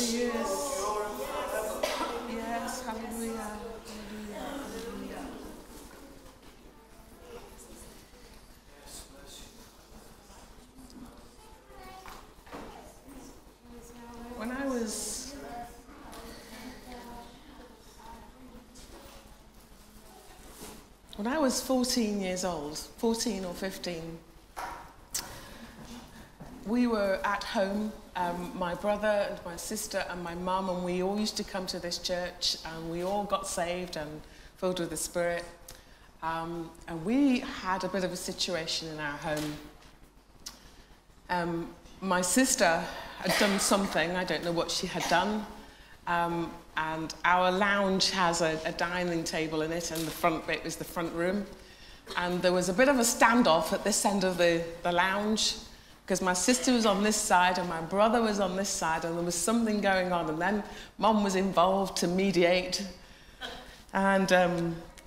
He is. Yes, hallelujah. Hallelujah. When I was 14 years old, 14 or 15, we were at home, my brother and my sister and my mum, and we all used to come to this church, and we all got saved and filled with the Spirit. And we had a bit of a situation in our home. My sister had done something, I don't know what she had done, and our lounge has a dining table in it, and the front bit is the front room. And there was a bit of a standoff at this end of the lounge, because my sister was on this side and my brother was on this side, and there was something going on, and then Mum was involved to mediate. And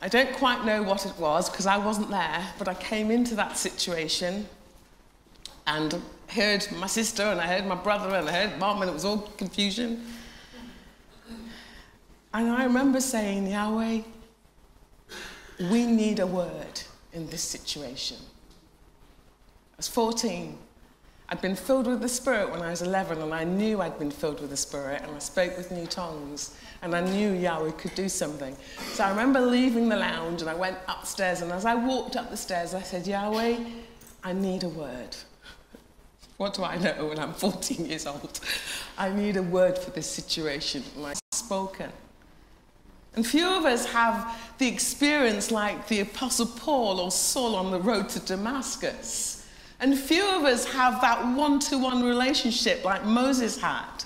I don't quite know what it was, because I wasn't there, but I came into that situation and heard my sister, and I heard my brother, and I heard Mum, and it was all confusion. And I remember saying, Yahweh, we need a word in this situation. I was 14. I'd been filled with the Spirit when I was 11, and I knew I'd been filled with the Spirit, and I spoke with new tongues, and I knew Yahweh could do something. So I remember leaving the lounge, and I went upstairs, and as I walked up the stairs, I said, Yahweh, I need a word. What do I know when I'm 14 years old? I need a word for this situation, and I spoken. And few of us have the experience like the Apostle Paul or Saul on the road to Damascus. And few of us have that one-to-one relationship like Moses had.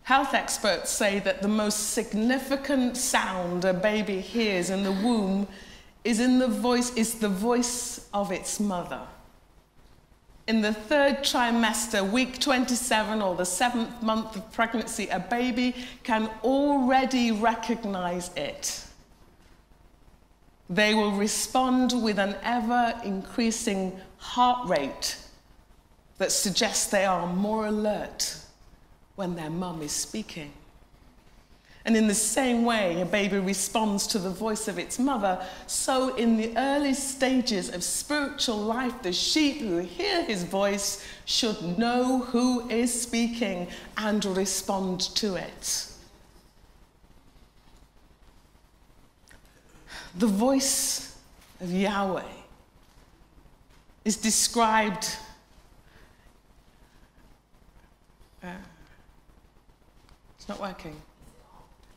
Health experts say that the most significant sound a baby hears in the womb is the voice of its mother. In the 3rd trimester, week 27, or the 7th month of pregnancy, a baby can already recognize it. They will respond with an ever-increasing heart rate that suggests they are more alert when their mum is speaking. And in the same way a baby responds to the voice of its mother, so in the early stages of spiritual life, the sheep who hear his voice should know who is speaking and respond to it. The voice of Yahweh is described it's not working.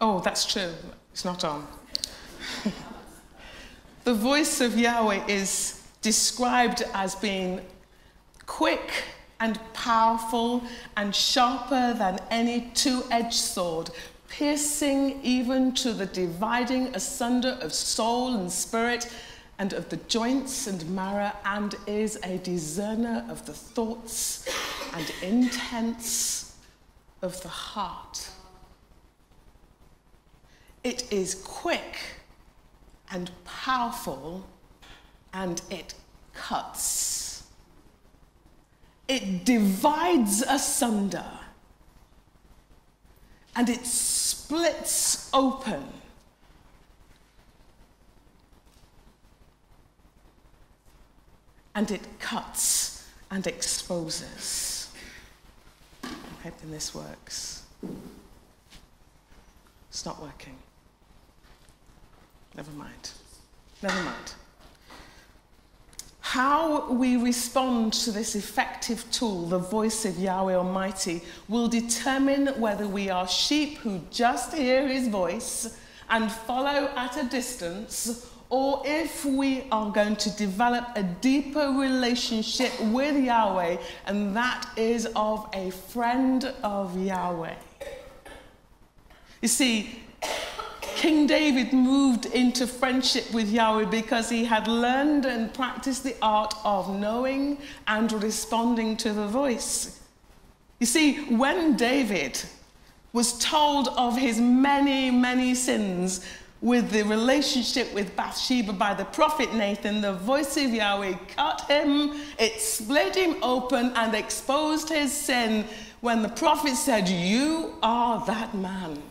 Oh, that's true. It's not on. The voice of Yahweh is described as being quick and powerful and sharper than any two-edged sword, piercing even to the dividing asunder of soul and spirit and of the joints and marrow, and is a discerner of the thoughts and intents of the heart. It is quick and powerful, and it cuts. It divides asunder, and it splits open. And it cuts and exposes. I'm hoping this works. It's not working. Never mind. Never mind. How we respond to this effective tool, the voice of Yahweh Almighty, will determine whether we are sheep who just hear his voice and follow at a distance, or if we are going to develop a deeper relationship with Yahweh, and that is of a friend of Yahweh. You see, King David moved into friendship with Yahweh because he had learned and practiced the art of knowing and responding to the voice. You see, when David was told of his many, many sins, with the relationship with Bathsheba by the prophet Nathan, the voice of Yahweh cut him, it split him open and exposed his sin when the prophet said, "You are that man."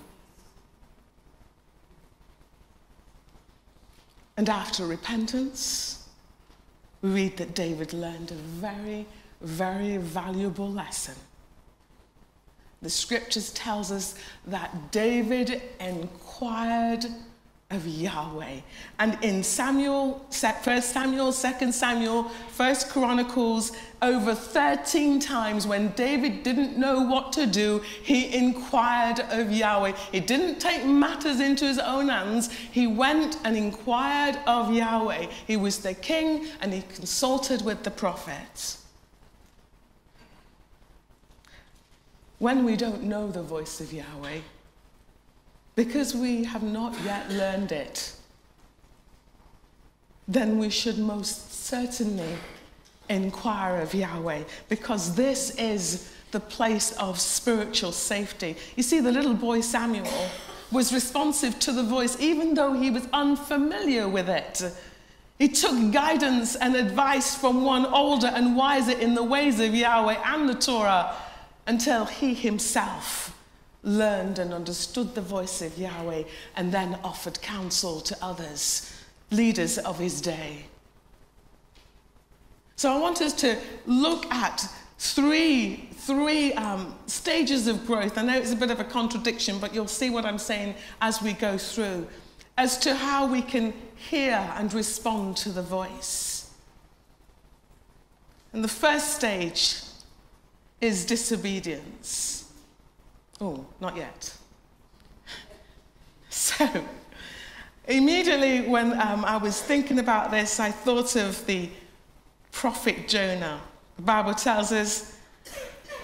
And after repentance, we read that David learned a very, very valuable lesson. The scriptures tells us that David inquired of Yahweh. And in Samuel, 1 Samuel, 2 Samuel, 1 Chronicles, over 13 times when David didn't know what to do, he inquired of Yahweh. He didn't take matters into his own hands. He went and inquired of Yahweh. He was the king and he consulted with the prophets. When we don't know the voice of Yahweh, because we have not yet learned it, then we should most certainly inquire of Yahweh, because this is the place of spiritual safety. You see, the little boy Samuel was responsive to the voice, even though he was unfamiliar with it. He took guidance and advice from one older and wiser in the ways of Yahweh and the Torah, until he himself learned and understood the voice of Yahweh and then offered counsel to others, leaders of his day. So I want us to look at three stages of growth. I know it's a bit of a contradiction, but you'll see what I'm saying as we go through, as to how we can hear and respond to the voice. And the first stage is disobedience. Oh, not yet. So, immediately when I was thinking about this, I thought of the prophet Jonah. The Bible tells us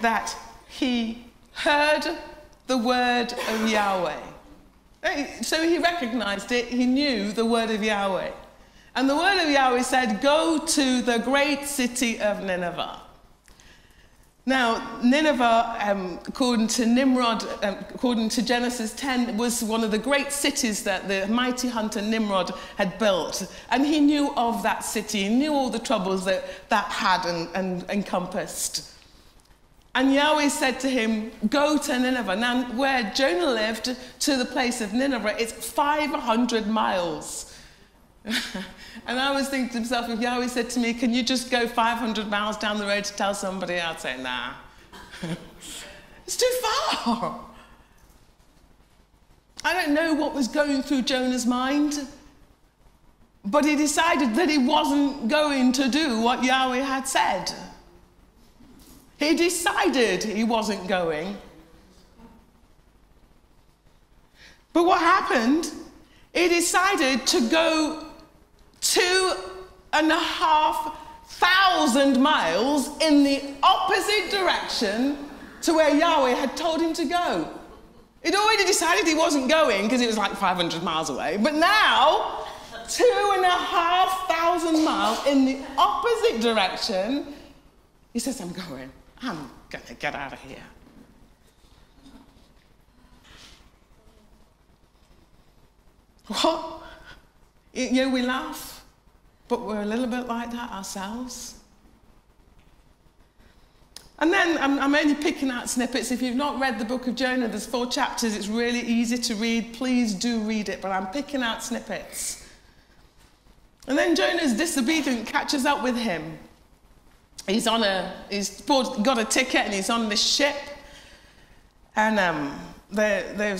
that he heard the word of Yahweh. So he recognized it, he knew the word of Yahweh. And the word of Yahweh said, "Go to the great city of Nineveh." Now, Nineveh, according to Nimrod, according to Genesis 10, was one of the great cities that the mighty hunter Nimrod had built. And he knew of that city. He knew all the troubles that had and encompassed. And Yahweh said to him, "Go to Nineveh." Now, where Jonah lived to the place of Nineveh, it's 500 miles. And I was thinking to myself, if Yahweh said to me, "Can you just go 500 miles down the road to tell somebody?" I'd say, nah. It's too far. I don't know what was going through Jonah's mind, but he decided that he wasn't going to do what Yahweh had said. He decided he wasn't going. But what happened? He decided to go 2,500 miles in the opposite direction to where Yahweh had told him to go. He'd already decided he wasn't going because it was like 500 miles away, but now 2,500 miles in the opposite direction, he says, "I'm going. I'm going to get out of here." What? You know, we laugh, but we're a little bit like that ourselves. And then I'm only picking out snippets. If you've not read the book of Jonah, there's 4 chapters. It's really easy to read. Please do read it, but I'm picking out snippets. And then Jonah's disobedience catches up with him. He's got a ticket and he's on this ship. And they're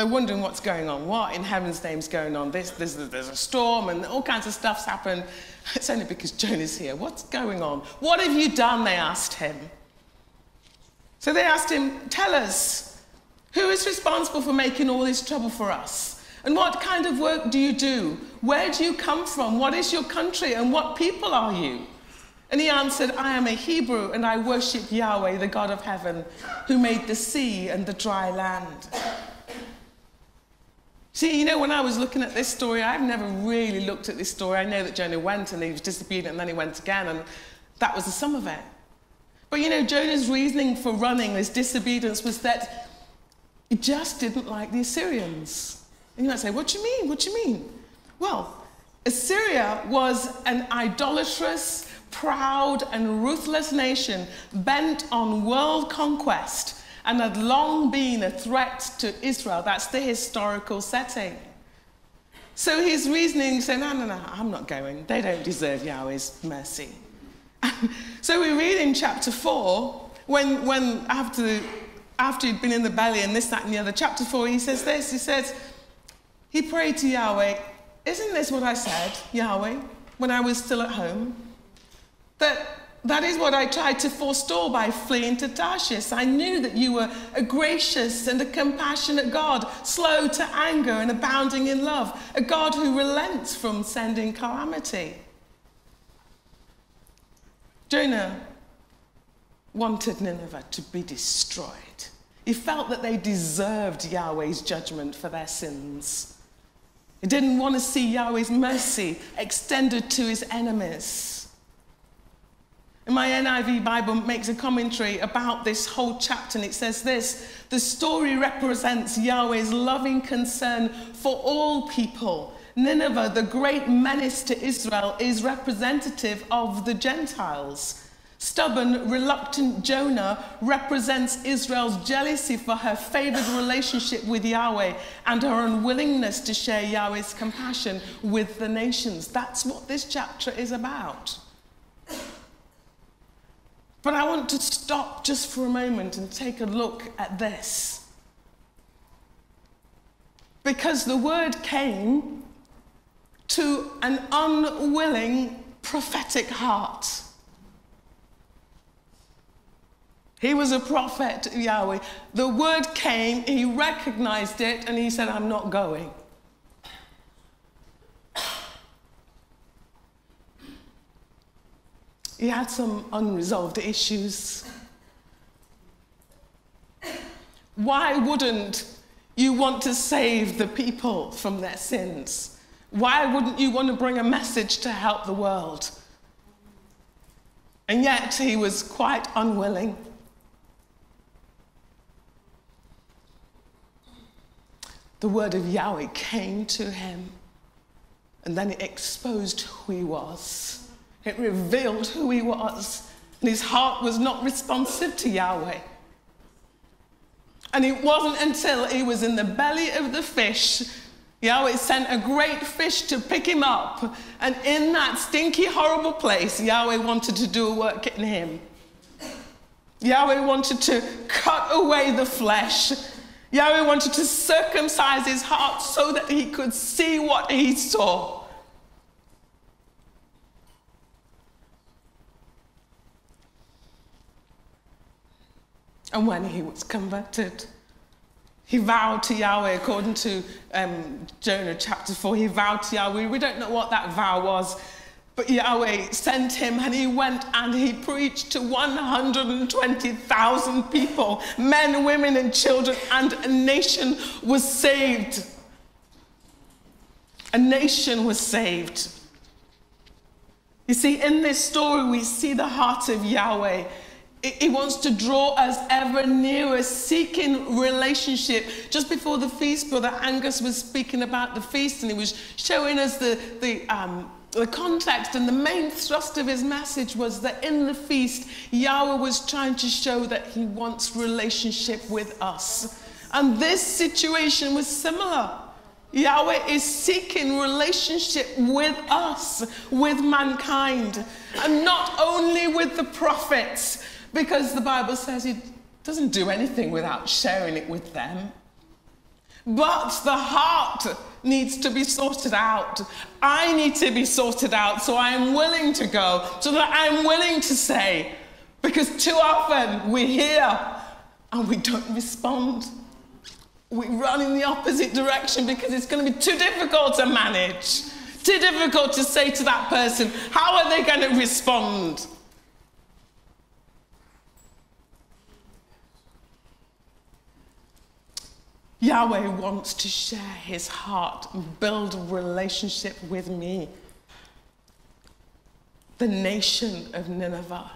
wondering what's going on. What in heaven's name's going on? There's a storm and all kinds of stuff's happened. It's only because Jonah's here. What's going on? What have you done? They asked him. So they asked him, "Tell us, who is responsible for making all this trouble for us? And what kind of work do you do? Where do you come from? What is your country? And what people are you?" And he answered, "I am a Hebrew, and I worship Yahweh, the God of heaven, who made the sea and the dry land." See, you know, when I was looking at this story, I've never really looked at this story. I know that Jonah went, and he was disobedient, and then he went again, and that was the sum of it. But, you know, Jonah's reasoning for running his disobedience was that he just didn't like the Assyrians. And you might say, what do you mean? What do you mean? Well, Assyria was an idolatrous, proud, and ruthless nation bent on world conquest and had long been a threat to Israel. That's the historical setting. So his reasoning said, no, I'm not going. They don't deserve Yahweh's mercy. So we read in chapter 4, when after he'd been in the belly and this, that, and the other, chapter 4, he says this, he prayed to Yahweh, isn't this what I said, Yahweh, when I was still at home? That is what I tried to forestall by fleeing to Tarshish. I knew that you were a gracious and a compassionate God, slow to anger and abounding in love, a God who relents from sending calamity. Jonah wanted Nineveh to be destroyed. He felt that they deserved Yahweh's judgment for their sins. He didn't want to see Yahweh's mercy extended to his enemies. And my NIV Bible makes a commentary about this whole chapter, and it says this: the story represents Yahweh's loving concern for all people. Nineveh, the great menace to Israel, is representative of the Gentiles. Stubborn, reluctant Jonah represents Israel's jealousy for her favored relationship with Yahweh and her unwillingness to share Yahweh's compassion with the nations. That's what this chapter is about. But I want to stop just for a moment and take a look at this. Because the word came to an unwilling prophetic heart. He was a prophet of Yahweh. The word came, he recognized it, and he said, I'm not going. He had some unresolved issues. Why wouldn't you want to save the people from their sins? Why wouldn't you want to bring a message to help the world? And yet he was quite unwilling. The word of Yahweh came to him, and then it exposed who he was. It revealed who he was, and his heart was not responsive to Yahweh. And it wasn't until he was in the belly of the fish, Yahweh sent a great fish to pick him up, and in that stinky, horrible place, Yahweh wanted to do a work in him. Yahweh wanted to cut away the flesh. Yahweh wanted to circumcise his heart so that he could see what he saw. And when he was converted, he vowed to Yahweh, according to Jonah chapter 4, he vowed to Yahweh. We don't know what that vow was, but Yahweh sent him, and he went and he preached to 120,000 people, men, women, and children, and a nation was saved. A nation was saved. You see, in this story, we see the heart of Yahweh. He wants to draw us ever nearer, seeking relationship. Just before the feast, Brother Angus was speaking about the feast, and he was showing us the context, and the main thrust of his message was that in the feast, Yahweh was trying to show that he wants relationship with us. And this situation was similar. Yahweh is seeking relationship with us, with mankind, and not only with the prophets, because the Bible says he doesn't do anything without sharing it with them. But the heart needs to be sorted out. I need to be sorted out, so I am willing to go, so that I'm willing to say, because too often we hear and we don't respond. We run in the opposite direction because it's going to be too difficult to manage, too difficult to say to that person, how are they going to respond? Yahweh wants to share his heart and build a relationship with me. The nation of Nineveh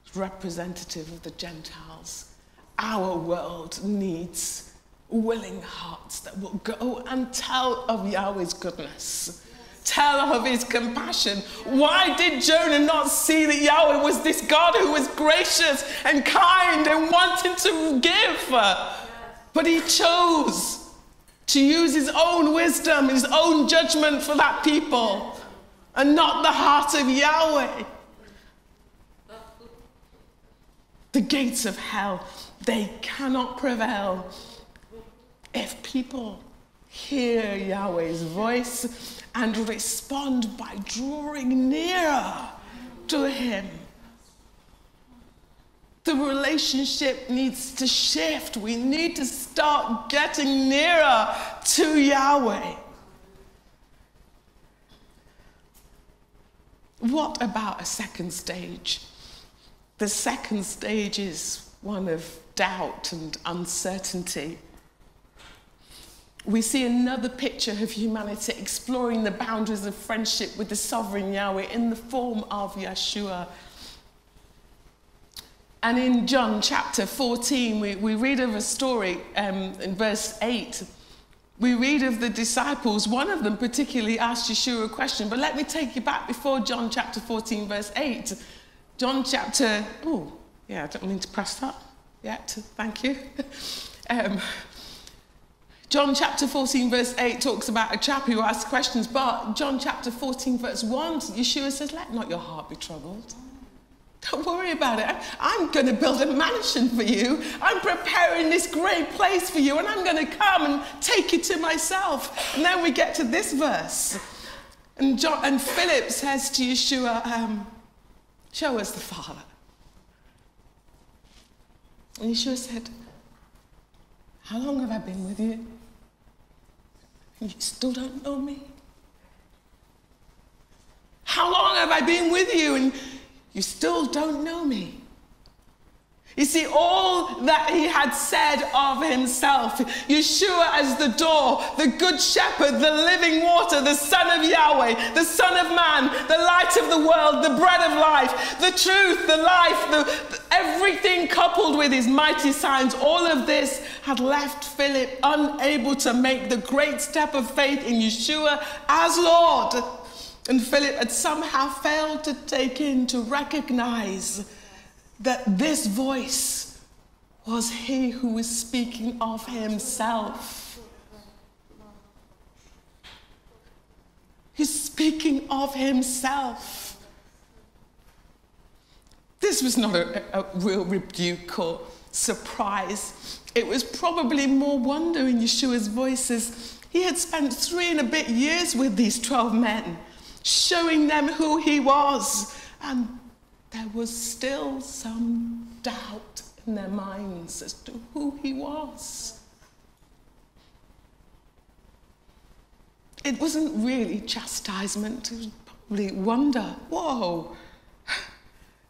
is representative of the Gentiles. Our world needs willing hearts that will go and tell of Yahweh's goodness. Tell of his compassion. Why did Jonah not see that Yahweh was this God who was gracious and kind and wanted to give? But he chose to use his own wisdom, his own judgment for that people, and not the heart of Yahweh. The gates of hell, they cannot prevail if people hear Yahweh's voice and respond by drawing nearer to him. The relationship needs to shift. We need to start getting nearer to Yahweh. What about a second stage? The second stage is one of doubt and uncertainty. We see another picture of humanity exploring the boundaries of friendship with the sovereign Yahweh in the form of Yeshua. And in John chapter 14, we read of a story in verse 8. We read of the disciples. One of them particularly asked Yeshua a question, but let me take you back before John chapter 14, verse 8. John chapter, I don't mean to press that yet, thank you. John chapter 14 verse 8 talks about a chap who asks questions, but John chapter 14 verse 1, Yeshua says, let not your heart be troubled. Don't worry about it. I'm going to build a mansion for you. I'm preparing this great place for you, and I'm going to come and take you to myself. And then we get to this verse. And Philip says to Yeshua, show us the Father. And Yeshua said, how long have I been with you? And you still don't know me? How long have I been with you and you still don't know me? You see, all that he had said of himself, Yeshua as the door, the good shepherd, the living water, the Son of Yahweh, the Son of Man, the light of the world, the bread of life, the truth, the life, everything coupled with his mighty signs, all of this had left Philip unable to make the great step of faith in Yeshua as Lord. And Philip had somehow failed to take in, to recognize that this voice was he who was speaking of himself. He's speaking of himself. This was not a real rebuke or surprise. It was probably more wonder in Yeshua's voices. He had spent 3 and a bit years with these 12 men, showing them who he was, and there was still some doubt in their minds as to who he was. It wasn't really chastisement, it was probably wonder. Whoa.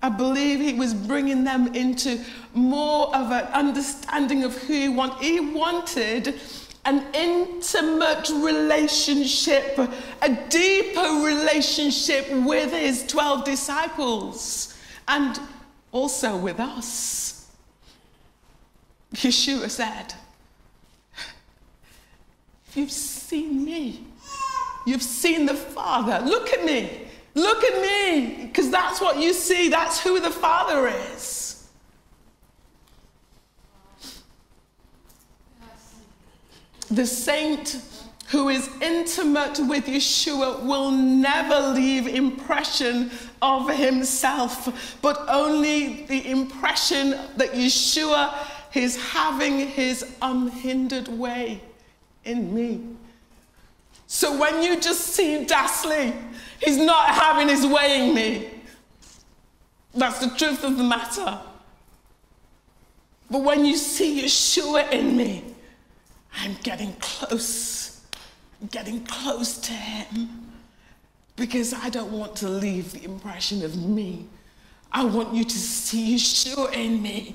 I believe he was bringing them into more of an understanding of who he wanted. He wanted an intimate relationship, a deeper relationship with his 12 disciples and also with us. Yeshua said, if you've seen me, you've seen the Father. Look at me, because that's what you see. That's who the Father is. The saint who is intimate with Yeshua will never leave impression of himself, but only the impression that Yeshua is having his unhindered way in me. So when you just see Dasley, he's not having his way in me. That's the truth of the matter. But when you see Yeshua in me, I'm getting close to him, because I don't want to leave the impression of me. I want you to see Yeshua in me.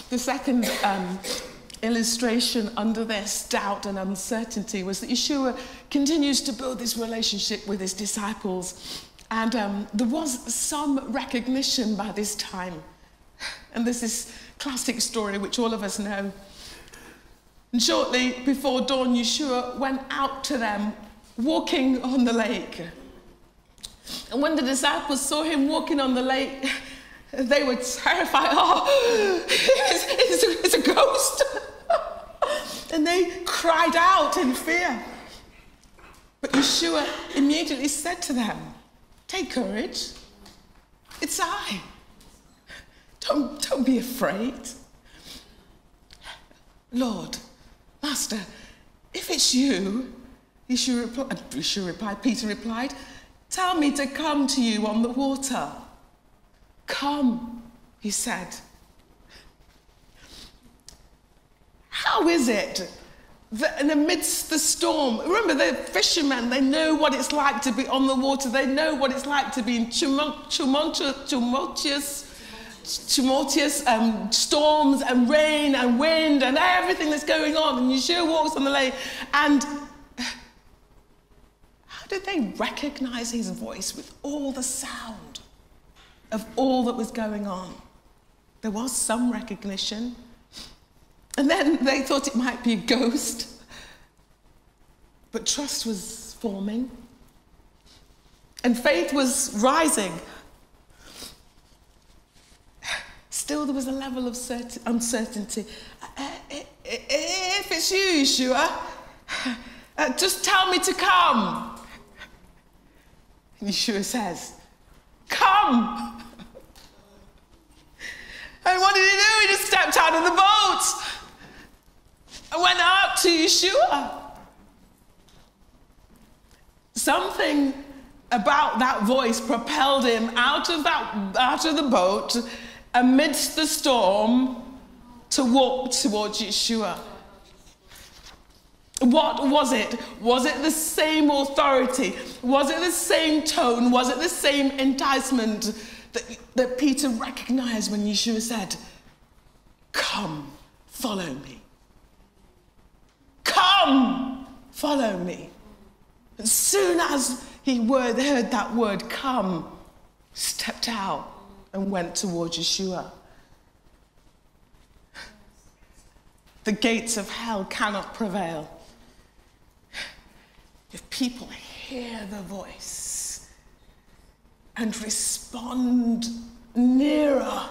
The second illustration under this doubt and uncertainty was that Yeshua continues to build this relationship with his disciples. And there was some recognition by this time. And there's this classic story which all of us know. And shortly before dawn, Yeshua went out to them walking on the lake. And when the disciples saw him walking on the lake, they were terrified. Oh, it's a ghost. And they cried out in fear. But Yeshua immediately said to them, "Take courage. It's I. Don't be afraid." "Lord, Master, if it's you," Yeshua replied, Peter replied, "tell me to come to you on the water." "Come," he said. How is it that in amidst the storm, remember they're fishermen, they know what it's like to be on the water, they know what it's like to be in tumultuous storms and rain and wind and everything that's going on, and Yeshua walks on the lake, and how did they recognize his voice with all the sound of all that was going on? There was some recognition, and then they thought it might be a ghost, but trust was forming and faith was rising. Still, there was a level of uncertainty. If it's you, Yeshua, just tell me to come. And Yeshua says, "Come." And what did he do? He just stepped out of the boat and went up to Yeshua. Something about that voice propelled him out of the boat amidst the storm to walk towards Yeshua. What was it? Was it the same authority? Was it the same tone? Was it the same enticement that Peter recognized when Yeshua said, "Come, follow me. Come, follow me"? As soon as he heard that word, "come," stepped out and went towards Yeshua. The gates of hell cannot prevail if people hear the voice and respond nearer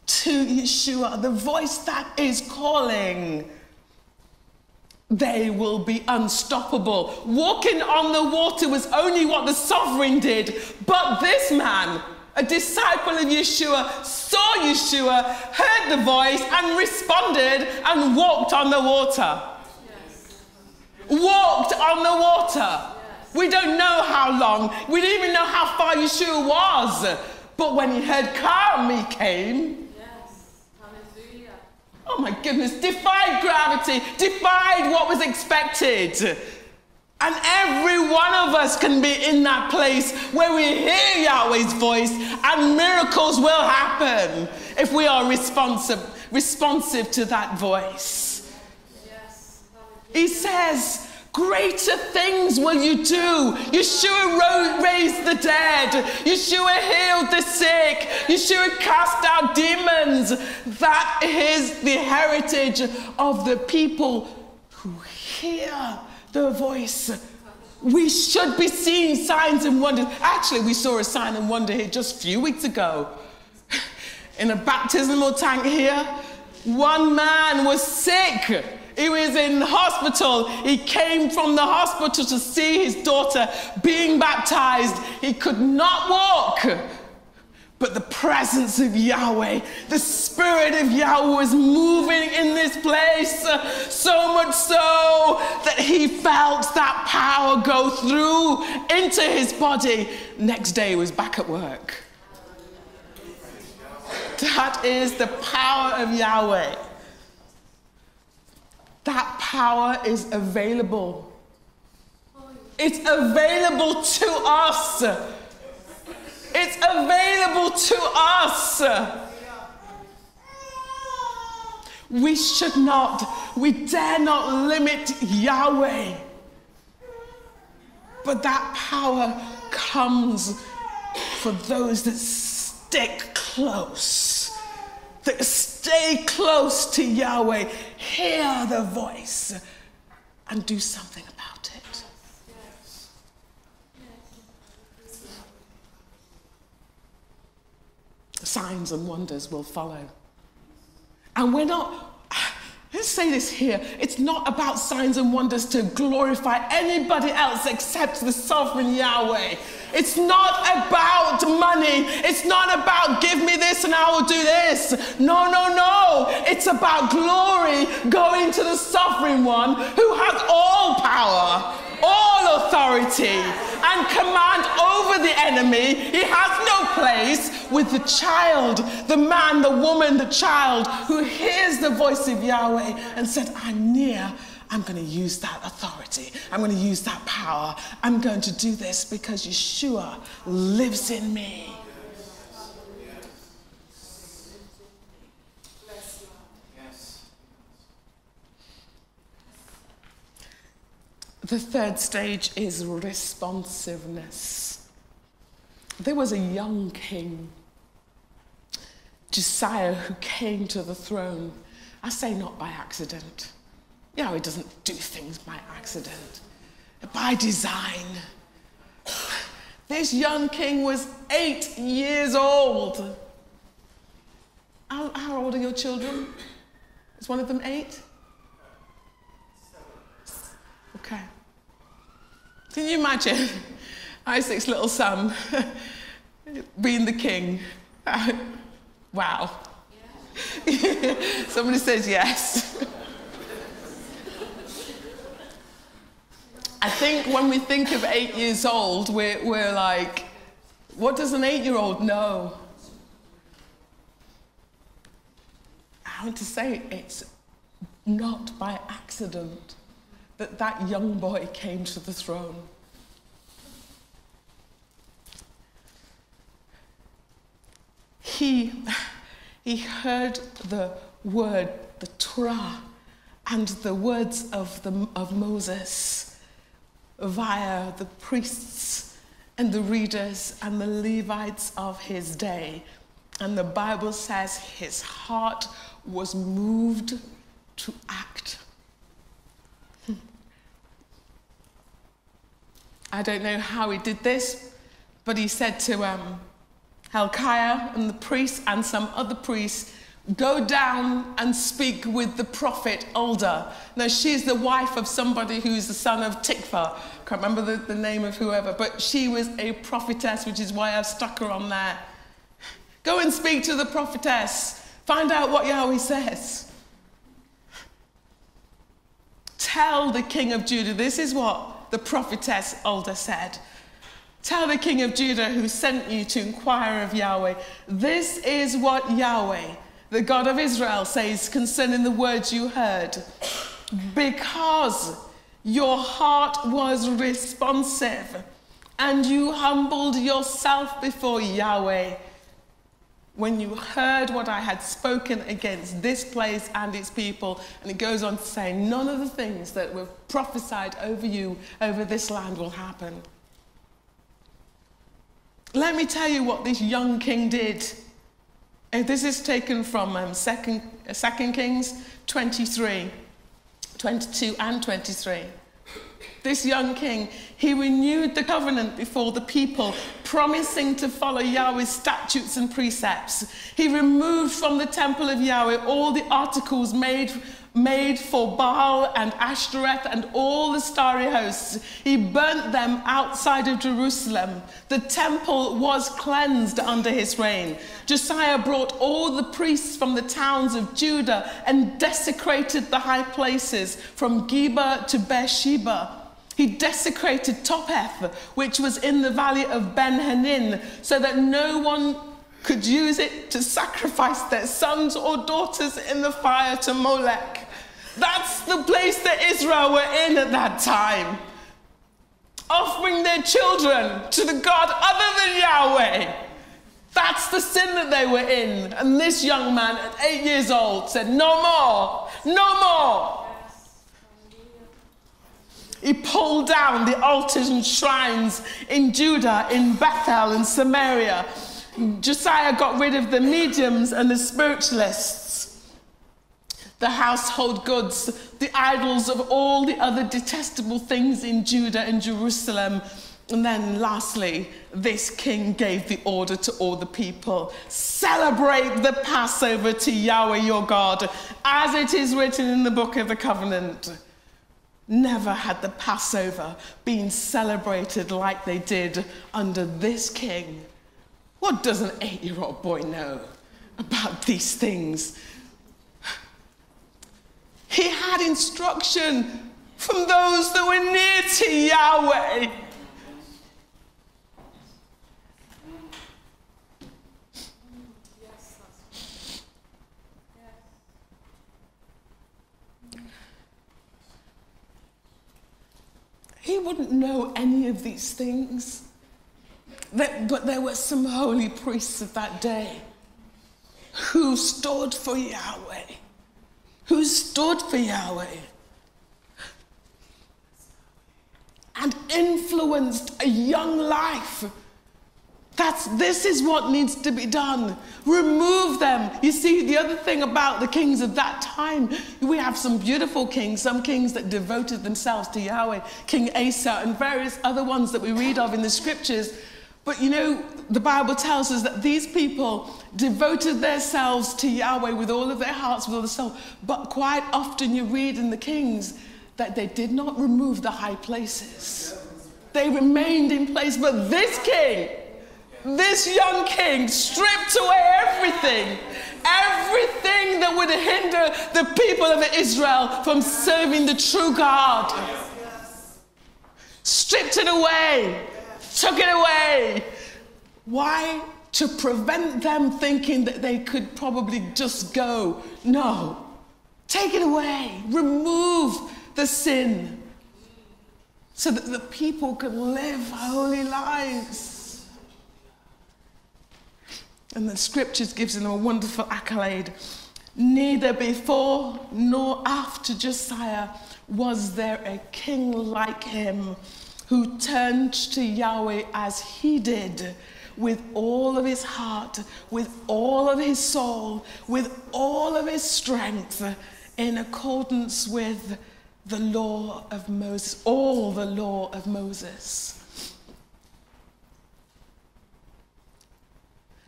to Yeshua, the voice that is calling. They will be unstoppable. Walking on the water was only what the sovereign did, but this man, a disciple of Yeshua, saw Yeshua, heard the voice, and responded and walked on the water. Yes. Walked on the water. Yes. We don't know how long. We don't even know how far Yeshua was. But when he heard "come," he came. Oh my goodness, defied gravity, defied what was expected. And every one of us can be in that place where we hear Yahweh's voice and miracles will happen if we are responsive to that voice. Yes. He says, "Greater things will you do." Yeshua raised the dead. Yeshua healed the sick. Yeshua cast out demons. That is the heritage of the people who hear the voice. We should be seeing signs and wonders. Actually, we saw a sign and wonder here just a few weeks ago. In a baptismal tank here, one man was sick. He was in hospital. He came from the hospital to see his daughter being baptized. He could not walk. But the presence of Yahweh, the Spirit of Yahweh was moving in this place, so much so that he felt that power go through into his body. Next day he was back at work. That is the power of Yahweh. That power is available. It's available to us. It's available to us. We dare not limit Yahweh. But that power comes for those that stick close, that stay close to Yahweh, hear the voice, and do something about it. Signs and wonders will follow. And we're not, let's say this here, it's not about signs and wonders to glorify anybody else except the sovereign Yahweh. It's not about money. It's not about give me this and I will do this. No, no, no. It's about glory going to the sovereign one who has all power, all authority, and command over the enemy. He has no place with the child, the man, the woman, the child who hears the voice of Yahweh and said, I'm near. I'm going to use that authority. I'm going to use that power. I'm going to do this because Yeshua lives in me. The third stage is responsiveness. There was a young king, Josiah, who came to the throne. I say not by accident. Yahweh doesn't do things by accident, by design. This young king was 8 years old. How old are your children? Is one of them 8? Okay. Can you imagine Isaac's little son being the king? Wow. Yeah. Somebody says yes. I think when we think of 8 years old, we're like, what does an 8-year-old know? I want to say it's not by accident that that young boy came to the throne. He heard the word, the Torah, and the words of Moses via the priests and the readers and the Levites of his day. And the Bible says his heart was moved to act. I don't know how he did this, but he said to Hilkiah and the priests and some other priests, go down and speak with the prophet Huldah. Now, she's the wife of somebody who's the son of Tikva. Can't remember the name of whoever, but she was a prophetess, which is why I've stuck her on there. Go and speak to the prophetess. Find out what Yahweh says. Tell the king of Judah, this is what the prophetess Huldah said. Tell the king of Judah who sent you to inquire of Yahweh, this is what Yahweh, the God of Israel, says concerning the words you heard. Because your heart was responsive and you humbled yourself before Yahweh when you heard what I had spoken against this place and its people. And it goes on to say, none of the things that were prophesied over you, over this land, will happen. Let me tell you what this young king did. And this is taken from 2 Kings 23, 22 and 23. This young king, he renewed the covenant before the people, promising to follow Yahweh's statutes and precepts. He removed from the temple of Yahweh all the articles made for Baal and Ashtoreth and all the starry hosts. He burnt them outside of Jerusalem. The temple was cleansed under his reign. Josiah brought all the priests from the towns of Judah and desecrated the high places from Geba to Beersheba. He desecrated Topheth, which was in the valley of Ben-Hannin, so that no one could use it to sacrifice their sons or daughters in the fire to Molech. That's the place that Israel were in at that time. Offering their children to the God other than Yahweh. That's the sin that they were in. And this young man at 8 years old said, no more, no more. He pulled down the altars and shrines in Judah, in Bethel, in Samaria. Josiah got rid of the mediums and the spiritualists, the household goods, the idols of all the other detestable things in Judah and Jerusalem. And then lastly, this king gave the order to all the people: celebrate the Passover to Yahweh your God, as it is written in the book of the covenant. Never had the Passover been celebrated like they did under this king. What does an 8-year-old boy know about these things? He had instruction from those that were near to Yahweh. He wouldn't know any of these things. But there were some holy priests of that day who stood for Yahweh. Who stood for Yahweh. And influenced a young life. This is what needs to be done. Remove them. You see, the other thing about the kings of that time, we have some beautiful kings, some kings that devoted themselves to Yahweh, King Asa and various other ones that we read of in the scriptures. But you know, the Bible tells us that these people devoted themselves to Yahweh with all of their hearts, with all their soul. But quite often you read in the Kings that they did not remove the high places. They remained in place. But this king, this young king, stripped away everything that would hinder the people of Israel from serving the true God. Stripped it away, took it away. Why? To prevent them thinking that they could probably just go. No, take it away, remove the sin so that the people can live holy lives. And the scriptures gives them a wonderful accolade. Neither before nor after Josiah was there a king like him who turned to Yahweh as he did, with all of his heart, with all of his soul, with all of his strength, in accordance with the law of Moses, all the law of Moses.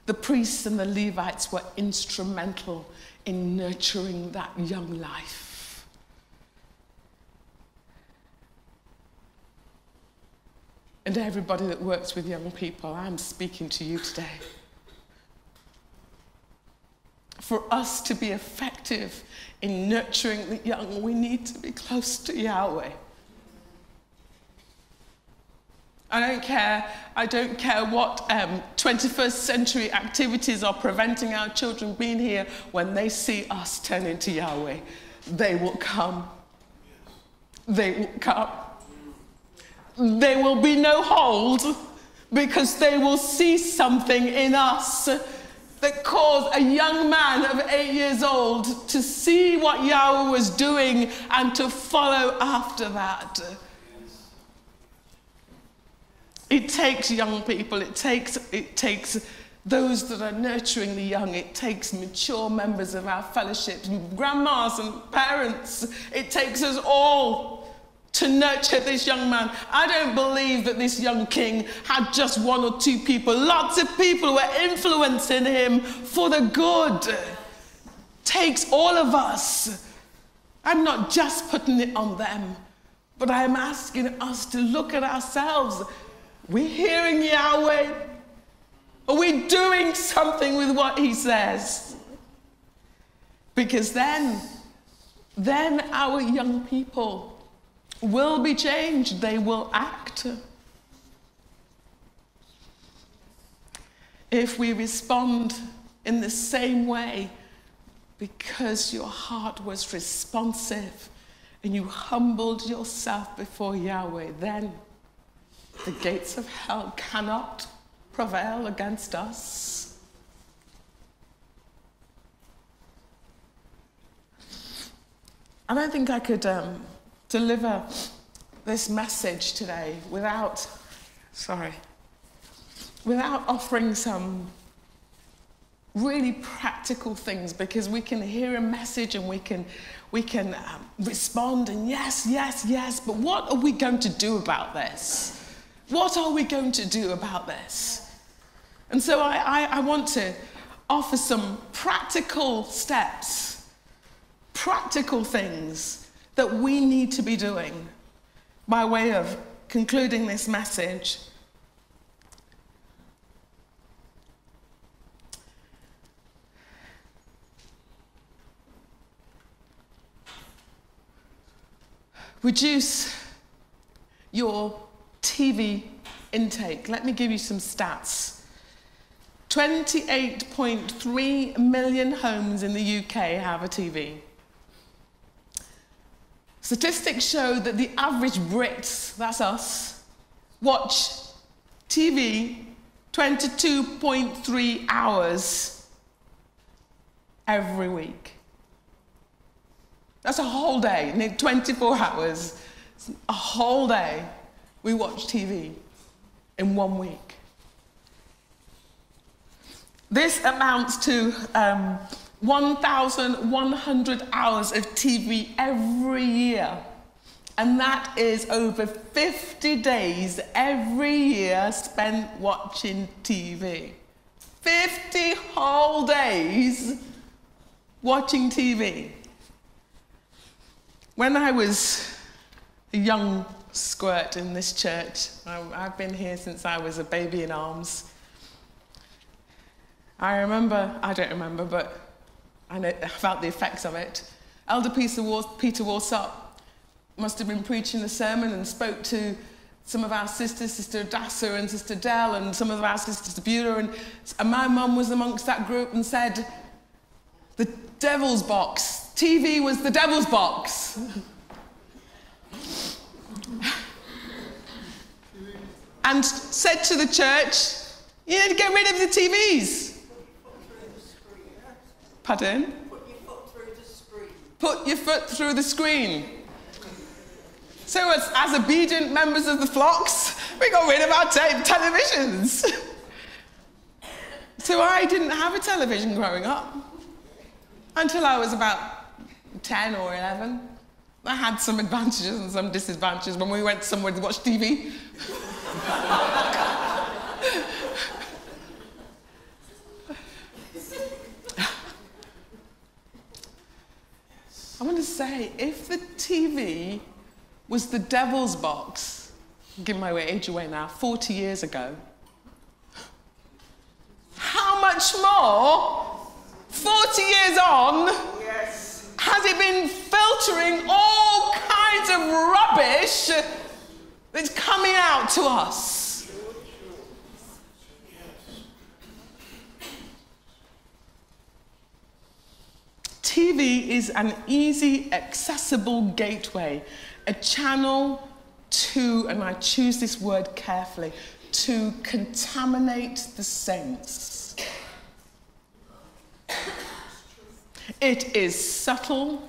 The priests and the Levites were instrumental in nurturing that young life. And everybody that works with young people, I'm speaking to you today. For us to be effective in nurturing the young, we need to be close to Yahweh. I don't care what 21st century activities are preventing our children being here. When they see us turning to Yahweh, they will come. They will come. There will be no hold, because they will see something in us that caused a young man of 8 years old to see what Yahweh was doing and to follow after that. It takes young people, it takes those that are nurturing the young, it takes mature members of our fellowships, grandmas and parents. It takes us all to nurture this young man. I don't believe that this young king had just 1 or 2 people. Lots of people were influencing him for the good. Takes all of us. I'm not just putting it on them, but I'm asking us to look at ourselves. We're hearing Yahweh? Are we doing something with what he says? Because then our young people will be changed. They will act. If we respond in the same way, because your heart was responsive and you humbled yourself before Yahweh, then the gates of hell cannot prevail against us. I don't think I could deliver this message today without offering some really practical things, because we can hear a message and we can respond and yes, yes, yes, but what are we going to do about this? What are we going to do about this? And so I want to offer some practical steps, practical things that we need to be doing by way of concluding this message. Reduce your TV intake. Let me give you some stats. 28.3 million homes in the UK have a TV. Statistics show that the average Brit, that's us, watch TV 22.3 hours every week. That's a whole day, 24 hours. It's a whole day we watch TV in 1 week. This amounts to 1,100 hours of TV every year. And that is over 50 days every year spent watching TV. 50 whole days watching TV. When I was a young squirt in this church, I've been here since I was a baby in arms. I don't remember, but I felt the effects of it. Elder Peter Warsop must have been preaching the sermon and spoke to some of our sisters, Sister Adassa and Sister Dell, and some of our sisters, Beulah, and my mum was amongst that group and said, the devil's box. TV was the devil's box. And said to the church, you need to get rid of the TVs. Pardon? Put your foot through the screen. Put your foot through the screen. So as obedient members of the flocks, we got rid of our televisions. So I didn't have a television growing up until I was about 10 or 11. I had some advantages and some disadvantages when we went somewhere to watch TV. I want to say, if the TV was the devil's box, I'm giving my age away now, 40 years ago, how much more, 40 years on, yes, has it been filtering all kinds of rubbish that's coming out to us? TV is an easy, accessible gateway, a channel to, and I choose this word carefully, to contaminate the saints. It is subtle,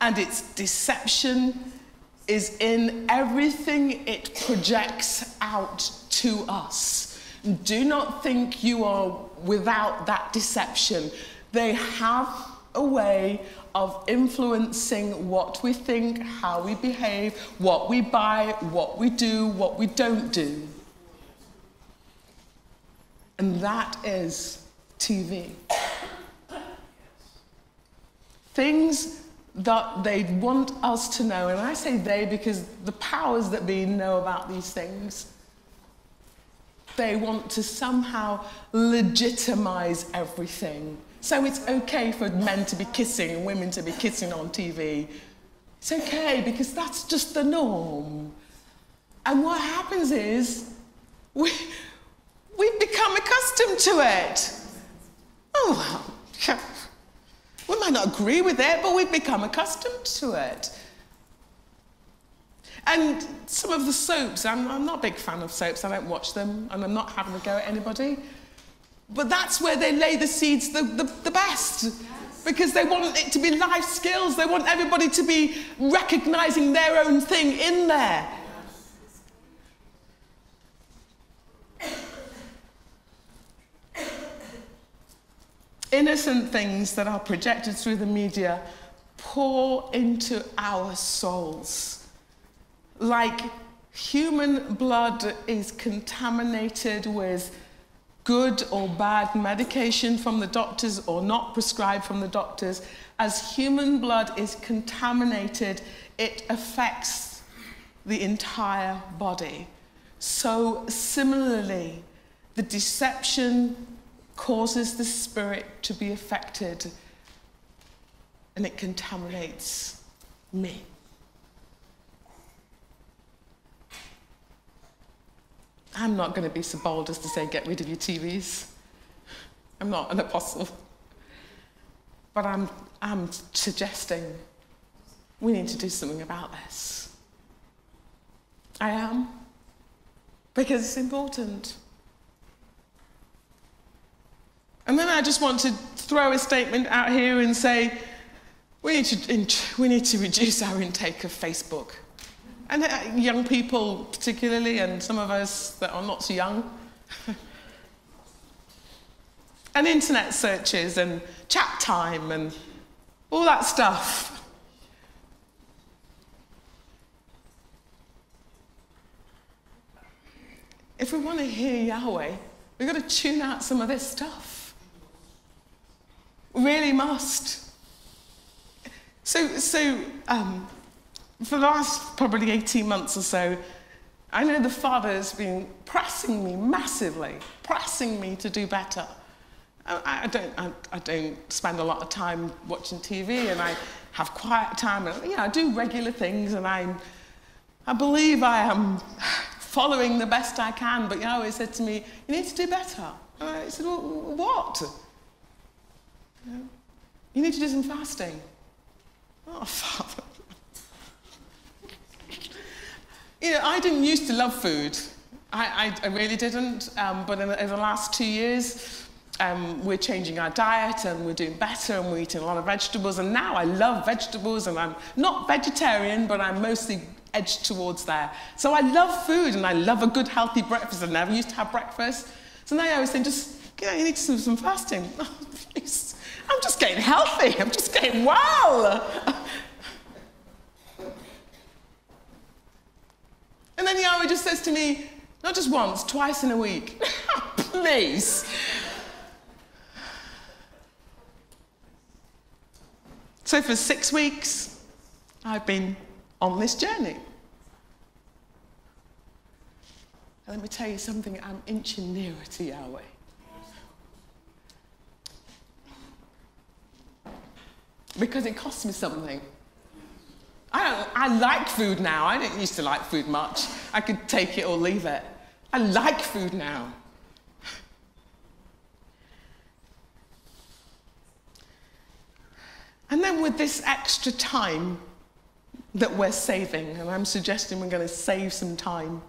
and its deception is in everything it projects out to us. Do not think you are without that deception. They have a way of influencing what we think, how we behave, what we buy, what we do, what we don't do. And that is TV. Things that they want us to know, and I say they because the powers that be know about these things. They want to somehow legitimize everything. So it's okay for men to be kissing and women to be kissing on TV. It's okay because that's just the norm. And what happens is we've become accustomed to it. Oh, well, we might not agree with it, but we've become accustomed to it. And some of the soaps, I'm not a big fan of soaps, I don't watch them, and I'm not having a go at anybody. But that's where they lay the seeds the best. Yes. Because they want it to be life skills. They want everybody to be recognizing their own thing in there. Innocent things that are projected through the media pour into our souls. Like human blood is contaminated with good or bad medication from the doctors or not prescribed from the doctors. As human blood is contaminated, it affects the entire body. So similarly, the deception causes the spirit to be affected, and it contaminates me. I'm not going to be so bold as to say, get rid of your TVs. I'm not an apostle. But I'm suggesting we need to do something about this. I am. Because it's important. And then I just want to throw a statement out here and say, we need to reduce our intake of Facebook. And young people particularly, and some of us that are not so young. And internet searches and chat time and all that stuff. If we want to hear Yahweh, we've got to tune out some of this stuff. We really must. So for the last probably 18 months or so, I know the Father has been pressing me massively, pressing me to do better. I don't spend a lot of time watching TV, and I have quiet time, and I do regular things, and I believe I am following the best I can. But Yahweh said to me, you need to do better. And I said, well, what? You need to do some fasting. Oh, Father. I didn't used to love food. I really didn't. But over the last 2 years, we're changing our diet and we're doing better and we're eating a lot of vegetables. And now I love vegetables, and I'm not vegetarian, but I'm mostly edged towards there. So I love food and I love a good healthy breakfast. I never used to have breakfast. So now I always think, you need to do some fasting. Oh, please. I'm just getting healthy. I'm just getting well. And then Yahweh just says to me, not just once, twice in a week. Please. So for 6 weeks, I've been on this journey. And let me tell you something, I'm inching nearer to Yahweh. Because it costs me something. I like food now. I didn't used to like food much. I could take it or leave it. I like food now. And then with this extra time that we're saving, and I'm suggesting we're going to save some time,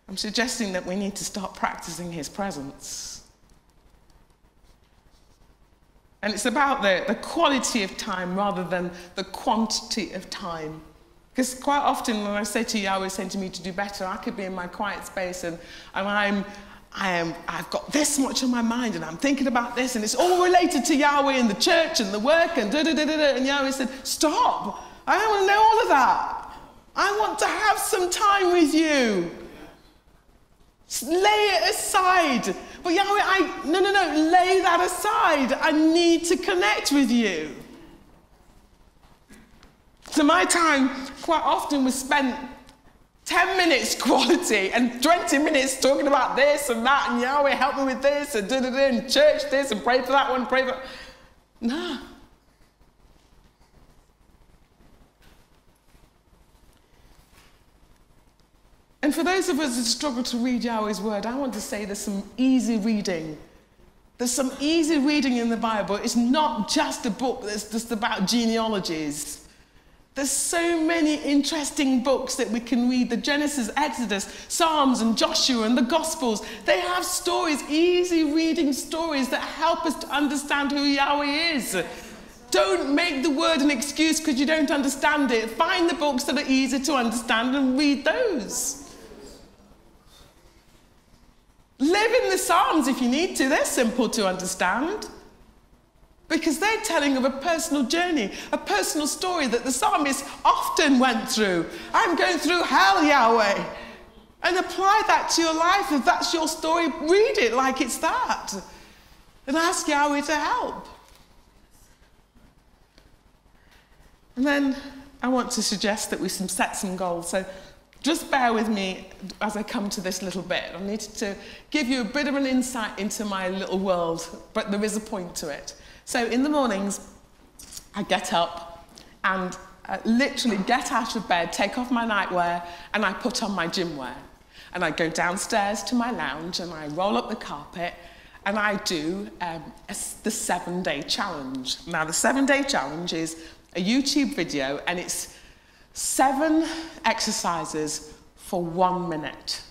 I'm suggesting that we need to start practicing his presence. And it's about the quality of time rather than the quantity of time. Because quite often when I say to Yahweh saying to me to do better, I could be in my quiet space and I've got this much on my mind and I'm thinking about this, and it's all related to Yahweh and the church and the work and da-da-da-da-da. And Yahweh said, stop. I don't want to know all of that. I want to have some time with you. Lay it aside. But Yahweh, no, lay that aside. I need to connect with you. So my time quite often was spent 10 minutes quality and 20 minutes talking about this and that, and Yahweh help me with this, and da-da-da, and church this, and pray for that one, pray for... No. And for those of us that struggle to read Yahweh's word, I want to say there's some easy reading. There's some easy reading in the Bible. It's not just a book that's just about genealogies. There's so many interesting books that we can read. The Genesis, Exodus, Psalms, and Joshua, and the Gospels. They have stories, easy reading stories that help us to understand who Yahweh is. Don't make the word an excuse because you don't understand it. Find the books that are easy to understand and read those. Live in the Psalms if you need to. They're simple to understand. Because they're telling of a personal journey, a personal story that the psalmist often went through. I'm going through hell, Yahweh. And apply that to your life. If that's your story, read it like it's that. And ask Yahweh to help. And then I want to suggest that we set some goals. So just bear with me as I come to this little bit. I need to give you a bit of an insight into my little world, but there is a point to it. So in the mornings, I get up and literally get out of bed, take off my nightwear, and I put on my gym wear. And I go downstairs to my lounge and I roll up the carpet and I do the 7-day challenge. Now, the 7-day challenge is a YouTube video and it's 7 exercises for 1 minute.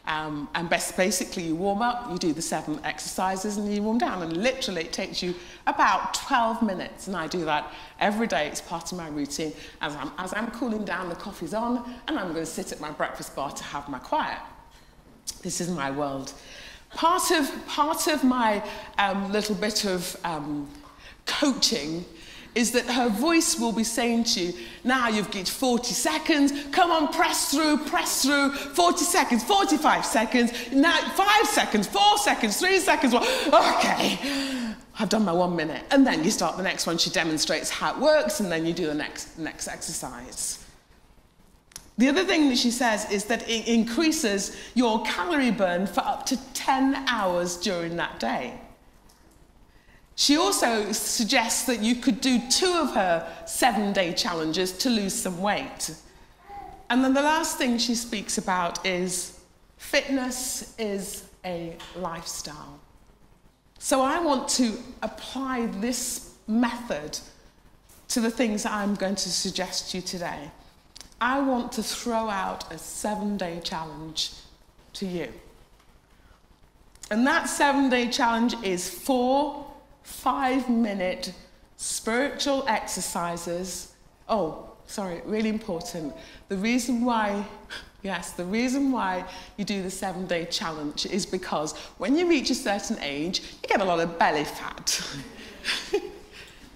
And basically you warm up, you do the 7 exercises and you warm down, and literally it takes you about 12 minutes, and I do that every day. It's part of my routine. As I'm cooling down, the coffee's on and I'm going to sit at my breakfast bar to have my quiet. This is my world. Part of my little bit of coaching is that her voice will be saying to you, now you've got 40 seconds, come on, press through, 40 seconds, 45 seconds, now 5 seconds, 4 seconds, 3 seconds, okay, I've done my 1 minute. And then you start the next one, she demonstrates how it works, and then you do the next exercise. The other thing that she says is that it increases your calorie burn for up to 10 hours during that day. She also suggests that you could do 2 of her 7-day challenges to lose some weight. And then the last thing she speaks about is fitness is a lifestyle. So I want to apply this method to the things that I'm going to suggest to you today. I want to throw out a 7-day challenge to you. And that 7-day challenge is 4 5-minute spiritual exercises. Oh, sorry, really important. The reason why you do the 7-day challenge is because when you reach a certain age, you get a lot of belly fat.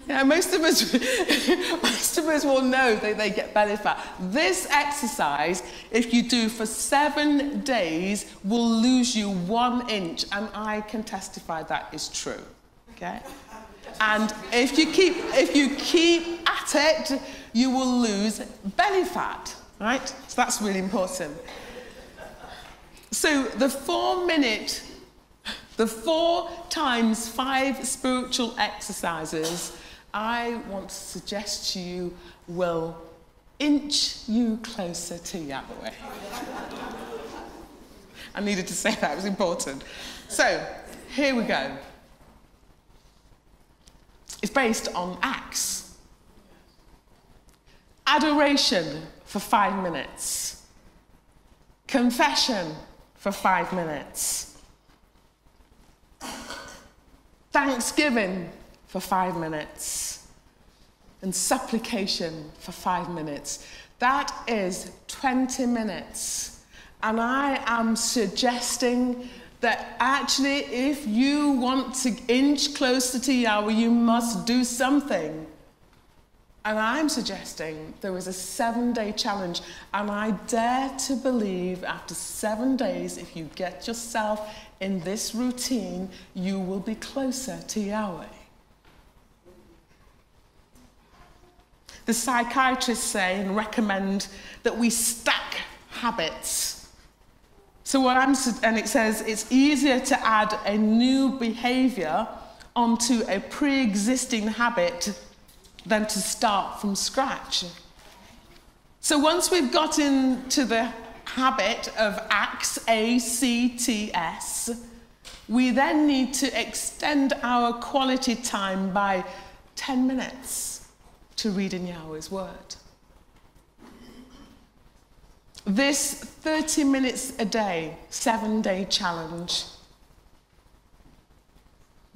Yeah, most of us will know that they get belly fat. This exercise, if you do for 7 days, will lose you 1 inch, and I can testify that is true. Okay? And if you keep at it, you will lose belly fat, right? So that's really important. So the 4 times 5 spiritual exercises, I want to suggest to you will inch you closer to Yahweh. I needed to say that, it was important. So, here we go. It's based on Acts. Adoration for 5 minutes. Confession for 5 minutes. Thanksgiving for 5 minutes. And supplication for 5 minutes. That is 20 minutes. And I am suggesting that actually, if you want to inch closer to Yahweh, you must do something. And I'm suggesting there is a 7-day challenge, and I dare to believe after 7 days, if you get yourself in this routine, you will be closer to Yahweh. The psychiatrists say and recommend that we stack habits. So and it says it's easier to add a new behavior onto a pre-existing habit than to start from scratch. So once we've got into the habit of ACTS, A-C-T-S, we then need to extend our quality time by 10 minutes to reading Yahweh's word. This 30 minutes a day, 7-day challenge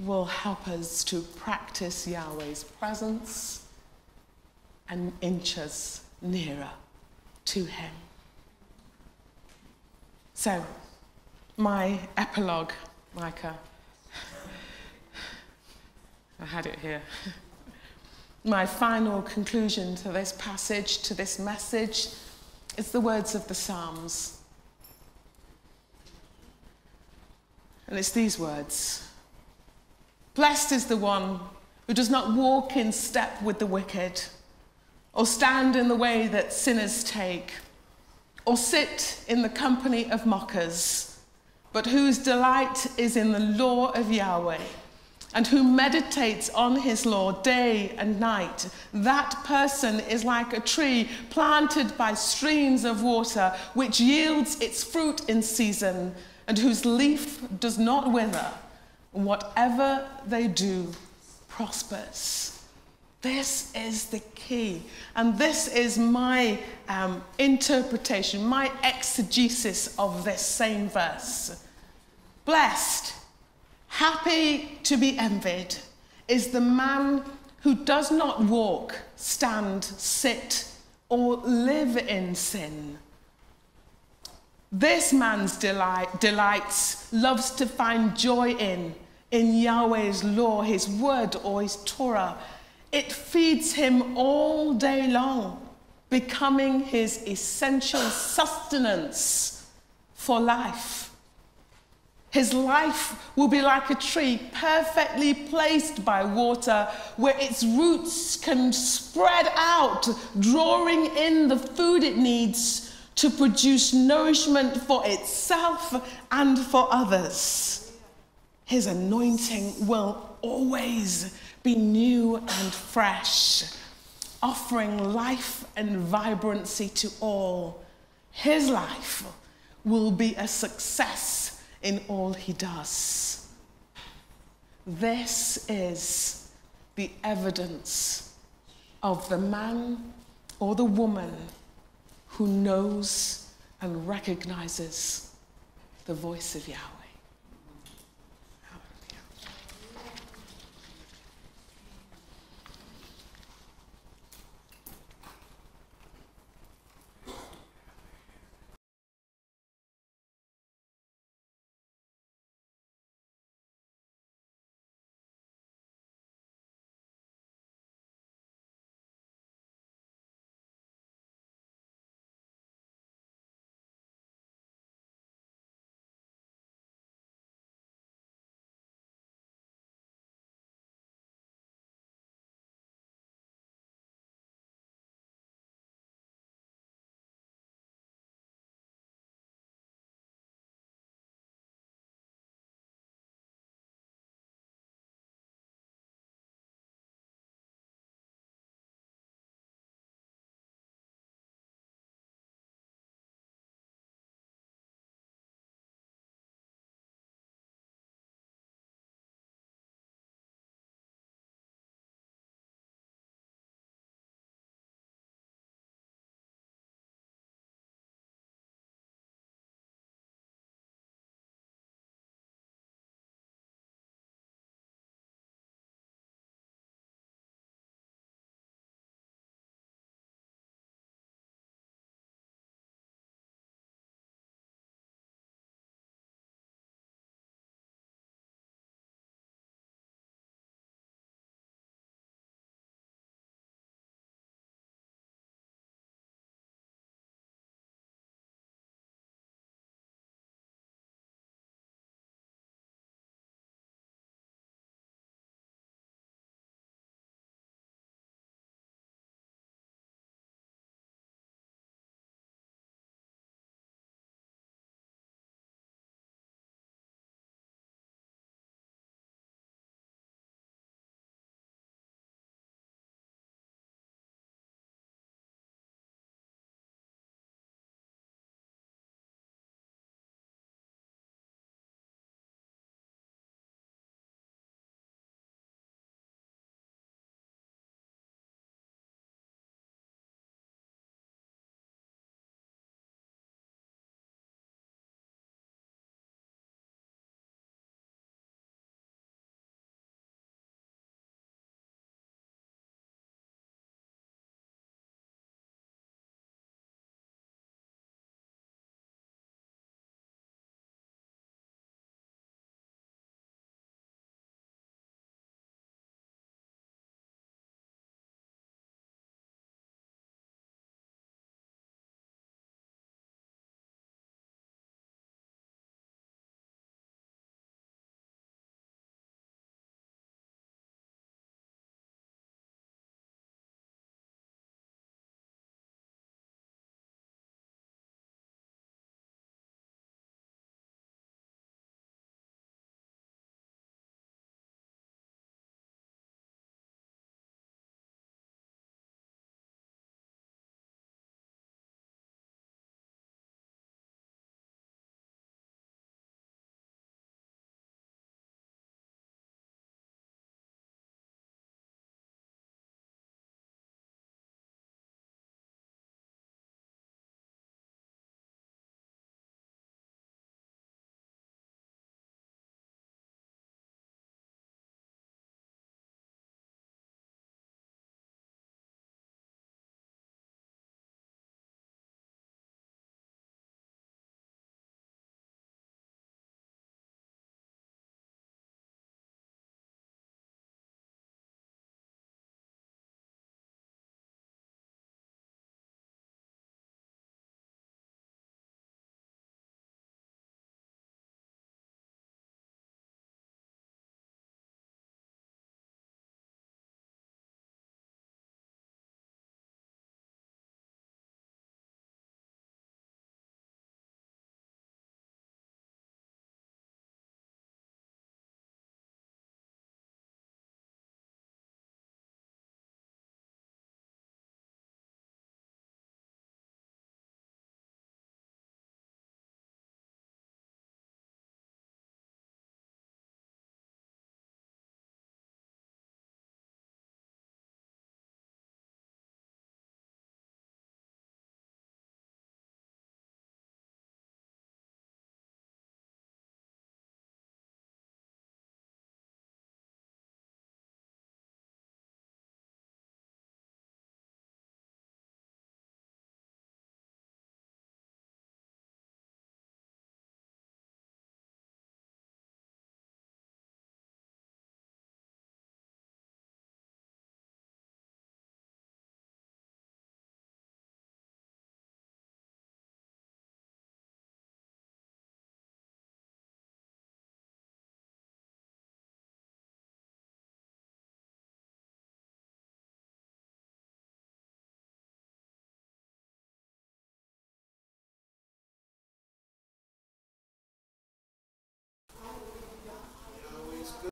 will help us to practice Yahweh's presence and inch us nearer to him. So, my epilogue, Micah. I had it here. My final conclusion to this passage, to this message, is the words of the Psalms. And it's these words. Blessed is the one who does not walk in step with the wicked, or stand in the way that sinners take, or sit in the company of mockers, but whose delight is in the law of Yahweh, and who meditates on his law day and night. That person is like a tree planted by streams of water, which yields its fruit in season, and whose leaf does not wither. Whatever they do prospers. This is the key. And this is my interpretation, my exegesis of this same verse. Blessed, happy to be envied, is the man who does not walk, stand, sit, or live in sin. This man's delights loves to find joy in Yahweh's law, his word, or his Torah. It feeds him all day long, becoming his essential sustenance for life. His life will be like a tree perfectly placed by water, where its roots can spread out, drawing in the food it needs to produce nourishment for itself and for others. His anointing will always be new and fresh, offering life and vibrancy to all. His life will be a success in all he does. This is the evidence of the man or the woman who knows and recognizes the voice of Yahweh.